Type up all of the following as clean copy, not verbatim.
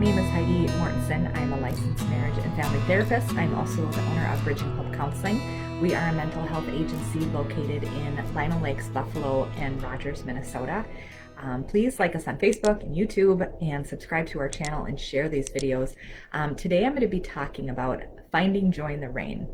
name is Heidi Mortenson. I'm a licensed marriage and family therapist. I'm also the owner of Bridging Hope Counseling. We are a mental health agency located in Lino Lakes, Buffalo, and Rogers, Minnesota. Please like us on Facebook and YouTube and subscribe to our channel and share these videos. Today I'm going to be talking about finding joy in the rain.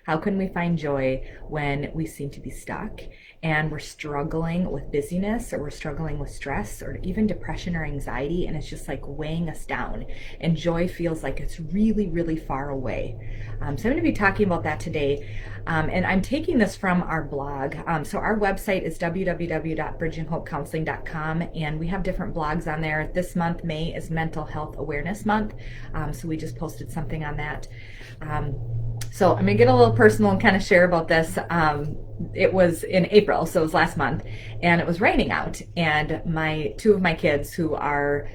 How can we find joy when we seem to be stuck and we're struggling with busyness, or we're struggling with stress, or even depression or anxiety, and it's just like weighing us down, and joy feels like it's really, really far away. So I'm going to be talking about that today, and I'm taking this from our blog. So our website is www.bridginghopecounseling.com, and we have different blogs on there. This month, May, is Mental Health Awareness Month, so we just posted something on that. So I'm gonna get a little personal and kind of share about this. It was in April, so it was last month, and it was raining out. And two of my kids, who are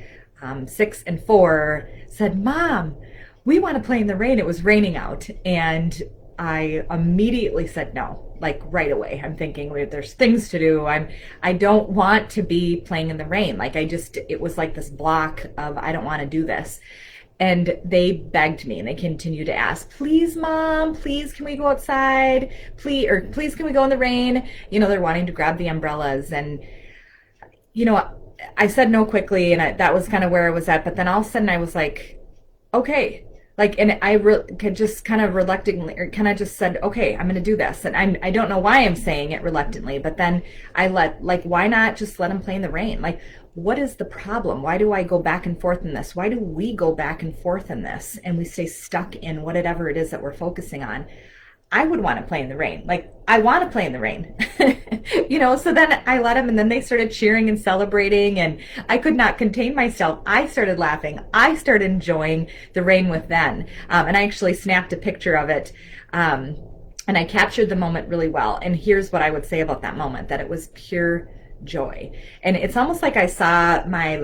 6 and 4, said, "Mom, we want to play in the rain. It was raining out." And I immediately said no, like right away. I'm thinking, there's things to do. I don't want to be playing in the rain. Like it was like this block of, I don't want to do this. And they begged me, and they continue to ask, "Please, Mom, please, can we go outside? Please, can we go in the rain?" They're wanting to grab the umbrellas. And, I said no quickly, and that was kind of where I was at. But then all of a sudden I was like, okay. And I could just kind of reluctantly, or kind of just said, okay, I'm going to do this. And I don't know why I'm saying it reluctantly, but then why not just let them play in the rain? What is the problem? Why do I go back and forth in this? Why do we go back and forth in this and we stay stuck in whatever it is that we're focusing on? I would want to play in the rain. I want to play in the rain. So then I let them, and then they started cheering and celebrating, and I could not contain myself. I started laughing. I started enjoying the rain with them. And I actually snapped a picture of it. And I captured the moment really well. And here's what I would say about that moment, that it was pure joy. And it's almost like I saw my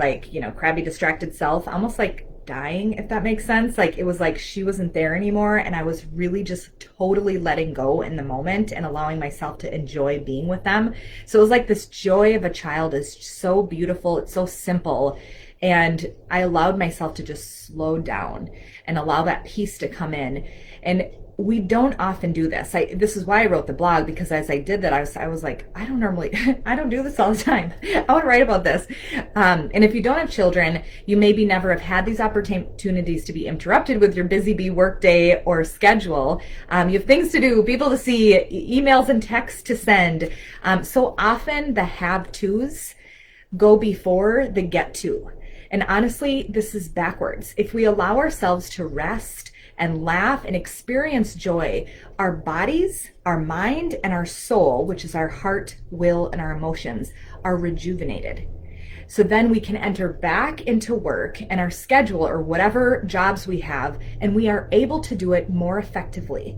crabby, distracted self almost like dying, if that makes sense. It was like she wasn't there anymore, and I was really just totally letting go in the moment and allowing myself to enjoy being with them. So it was like this joy of a child is so beautiful. It's so simple. And I allowed myself to just slow down and allow that peace to come in. And we don't often do this. This is why I wrote the blog, because as I did that, I was like, I don't do this all the time. I want to write about this. And if you don't have children, you maybe never have had these opportunities to be interrupted with your busy bee workday or schedule. You have things to do, people to see, emails and texts to send. So often the have-tos go before the get-to. And honestly, this is backwards. If we allow ourselves to rest and laugh and experience joy, our bodies, our mind, and our soul, which is our heart, will, and our emotions, are rejuvenated. So then we can enter back into work and our schedule, or whatever jobs we have, and we are able to do it more effectively.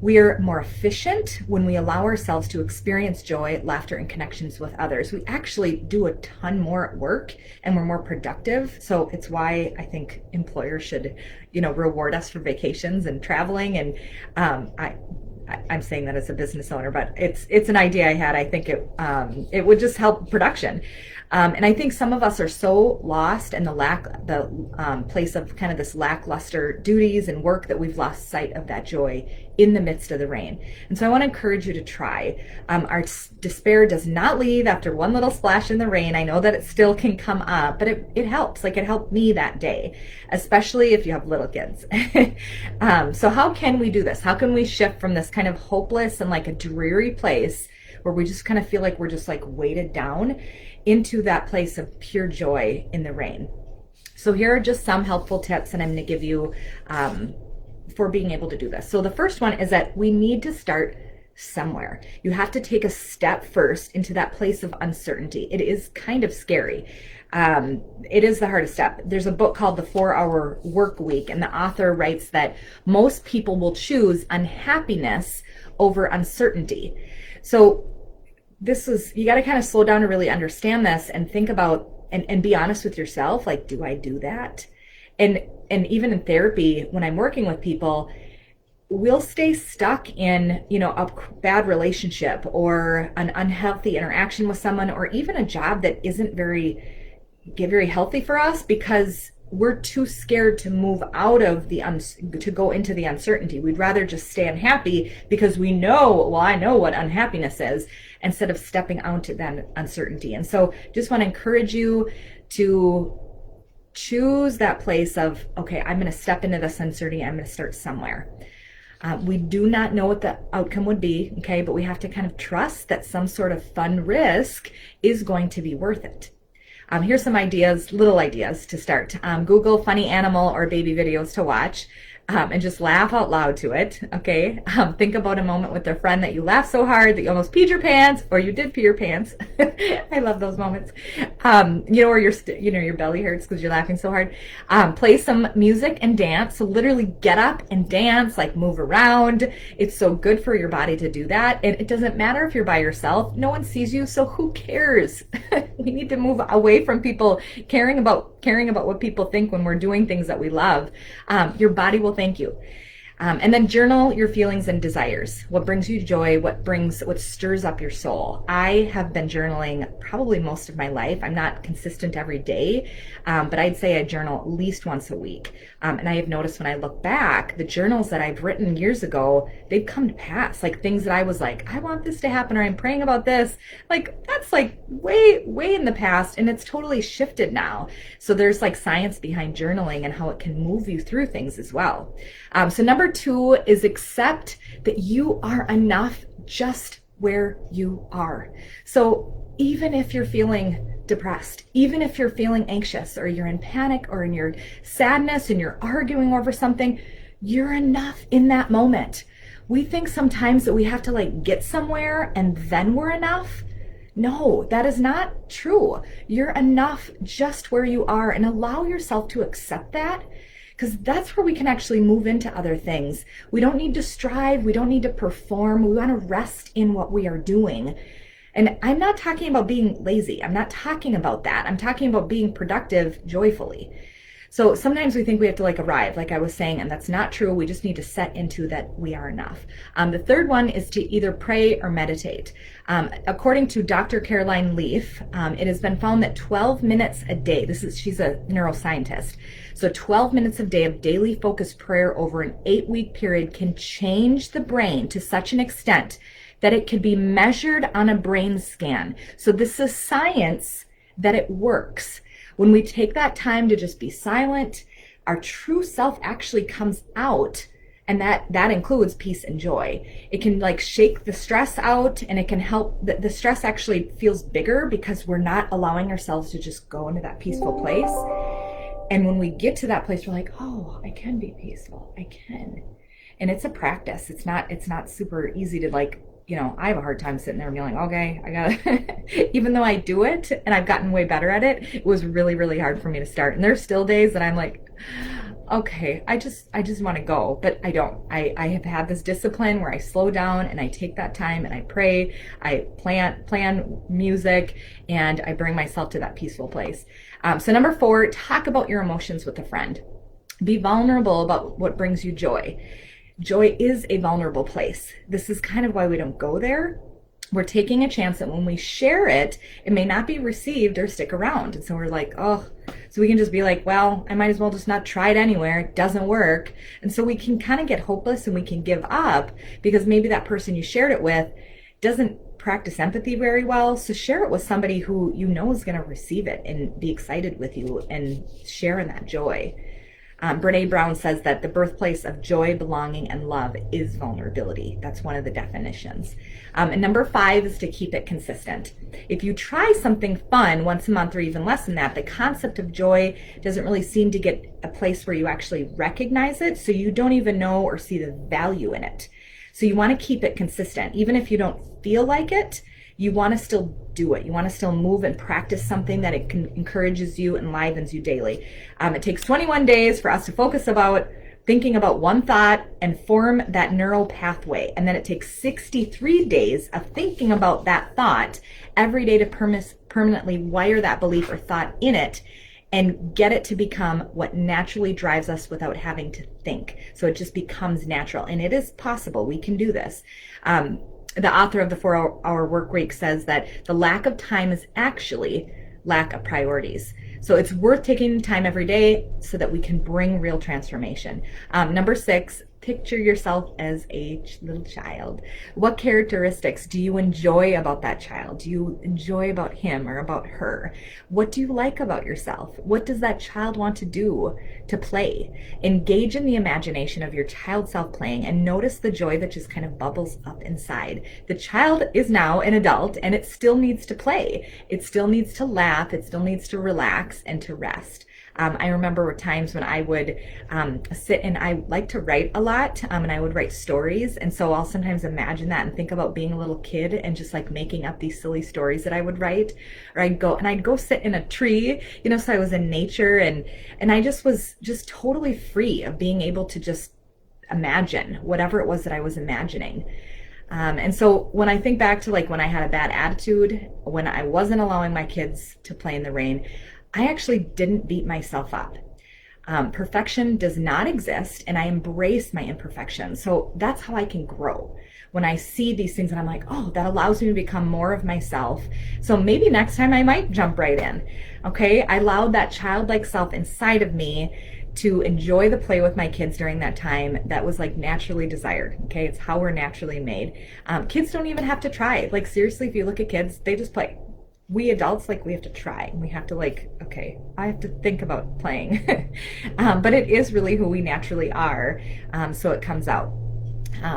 We are more efficient when we allow ourselves to experience joy, laughter, and connections with others. We actually do a ton more at work, and we're more productive. So it's why I think employers should, reward us for vacations and traveling. And I'm saying that as a business owner, but it's an idea I had. I think it would just help production. And I think some of us are so lost in the place of kind of this lackluster duties and work that we've lost sight of that joy in the midst of the rain. And so I want to encourage you to try. Our despair does not leave after one little splash in the rain. I know that it still can come up, but it helps. It helped me that day, especially if you have little kids. So how can we do this? How can we shift from this kind of hopeless and a dreary place where we just kind of feel like we're just weighted down into that place of pure joy in the rain? So here are just some helpful tips that I'm going to give you for being able to do this. So the first one is that we need to start somewhere. You have to take a step first into that place of uncertainty. It is kind of scary. It is the hardest step. There's a book called The 4-Hour Work Week, and the author writes that most people will choose unhappiness over uncertainty. So you got to kind of slow down to really understand this and think about and be honest with yourself. Do I do that? And even in therapy, when I'm working with people, we'll stay stuck in, a bad relationship or an unhealthy interaction with someone, or even a job that isn't very healthy for us, because we're too scared to move out of to go into the uncertainty. We'd rather just stay unhappy because we know, well, I know what unhappiness is, instead of stepping out to that uncertainty. And so just want to encourage you to choose that place of, okay, I'm going to step into this uncertainty. I'm going to start somewhere. We do not know what the outcome would be, okay, but we have to kind of trust that some sort of fun risk is going to be worth it. Here's some ideas, little ideas to start. Google funny animal or baby videos to watch. And just laugh out loud to it, okay? Think about a moment with a friend that you laughed so hard that you almost peed your pants, or you did pee your pants. I love those moments. Or your belly hurts because you're laughing so hard. Play some music and dance. So literally get up and dance, like move around. It's so good for your body to do that. And it doesn't matter if you're by yourself. No one sees you, so who cares? We need to move away from people caring about what people think when we're doing things that we love. Your body will thank you. And then journal your feelings and desires. What brings you joy? What stirs up your soul? I have been journaling probably most of my life. I'm not consistent every day, but I'd say I journal at least once a week. And I have noticed when I look back, the journals that I've written years ago, they've come to pass. Like things that I was like, I want this to happen, or I'm praying about this. Like that's like way, way in the past, and it's totally shifted now. So there's like science behind journaling and how it can move you through things as well. So number 2 is accept that you are enough just where you are. So even if you're feeling depressed, even if you're feeling anxious, or you're in panic, or in your sadness and you're arguing over something, you're enough in that moment. We think sometimes that we have to like get somewhere and then we're enough. No, that is not true. You're enough just where you are, and allow yourself to accept that. Because that's where we can actually move into other things. We don't need to strive. We don't need to perform. We want to rest in what we are doing. And I'm not talking about being lazy. I'm not talking about that. I'm talking about being productive joyfully. So sometimes we think we have to like arrive, like I was saying, and that's not true. We just need to set into that we are enough. The third one is to either pray or meditate. According to Dr. Caroline Leaf, it has been found that 12 minutes a day, she's a neuroscientist, so 12 minutes a day of daily focused prayer over an 8-week period can change the brain to such an extent that it could be measured on a brain scan. So this is science that it works. When we take that time to just be silent, our true self actually comes out, and that includes peace and joy. It can like shake the stress out, and it can help. The stress actually feels bigger because we're not allowing ourselves to just go into that peaceful place. And when we get to that place, we're like, oh, I can be peaceful. I can. And it's a practice. It's not super easy to like, I have a hard time sitting there and being like, okay, I gotta, even though I do it and I've gotten way better at it, it was really, really hard for me to start. And there's still days that I'm like, okay, I just want to go, but I don't. I have had this discipline where I slow down and I take that time and I pray, I plan music, and I bring myself to that peaceful place. So number 4, talk about your emotions with a friend. Be vulnerable about what brings you joy. Joy is a vulnerable place. This is kind of why we don't go there. We're taking a chance that when we share it, it may not be received or stick around. And so we're like, oh, so we can just be like, well, I might as well just not try it anywhere. It doesn't work. And so we can kind of get hopeless and we can give up because maybe that person you shared it with doesn't practice empathy very well. So share it with somebody who you know is going to receive it and be excited with you and share in that joy. Brene Brown says that the birthplace of joy, belonging, and love is vulnerability. That's one of the definitions. And number 5 is to keep it consistent. If you try something fun once a month or even less than that, the concept of joy doesn't really seem to get a place where you actually recognize it, so you don't even know or see the value in it. So you want to keep it consistent. Even if you don't feel like it, you want to still do it. You want to still move and practice something that it encourages you and enlivens you daily. It takes 21 days for us to focus about thinking about one thought and form that neural pathway. And then it takes 63 days of thinking about that thought every day to permanently wire that belief or thought in it and get it to become what naturally drives us without having to think. So it just becomes natural. And it is possible. We can do this. The author of the 4-Hour Work Week says that the lack of time is actually lack of priorities. So it's worth taking time every day so that we can bring real transformation. Number 6, picture yourself as a little child. What characteristics do you enjoy about that child? Do you enjoy about him or about her? What do you like about yourself? What does that child want to do to play? Engage in the imagination of your child self playing and notice the joy that just kind of bubbles up inside. The child is now an adult and it still needs to play. It still needs to laugh. It still needs to relax and to rest. I remember times when I would sit and I like to write a lot, and I would write stories. And so I'll sometimes imagine that and think about being a little kid and just like making up these silly stories that I would write. Or I'd go sit in a tree, so I was in nature and I just was just totally free of being able to just imagine whatever it was that I was imagining. And so when I think back to like when I had a bad attitude, when I wasn't allowing my kids to play in the rain, I actually didn't beat myself up. Perfection does not exist, and I embrace my imperfections. So that's how I can grow. When I see these things and I'm like, oh, that allows me to become more of myself. So maybe next time I might jump right in. Okay, I allowed that childlike self inside of me to enjoy the play with my kids during that time that was like naturally desired. Okay, it's how we're naturally made. Kids don't even have to try. Like seriously, if you look at kids, they just play. We adults, like, we have to try. We have to like, okay, I have to think about playing. But it is really who we naturally are. So it comes out.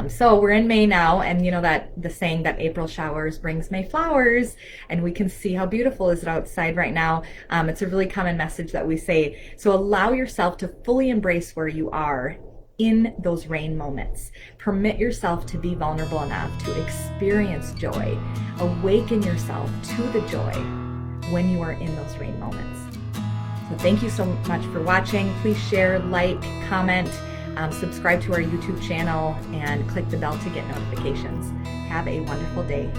So we're in May now, and that the saying that April showers brings May flowers, and we can see how beautiful is it outside right now. It's a really common message that we say. So allow yourself to fully embrace where you are in those rain moments. Permit yourself to be vulnerable enough to experience joy. Awaken yourself to the joy when you are in those rain moments. So thank you so much for watching. Please share, like, comment, subscribe to our YouTube channel, and click the bell to get notifications. Have a wonderful day.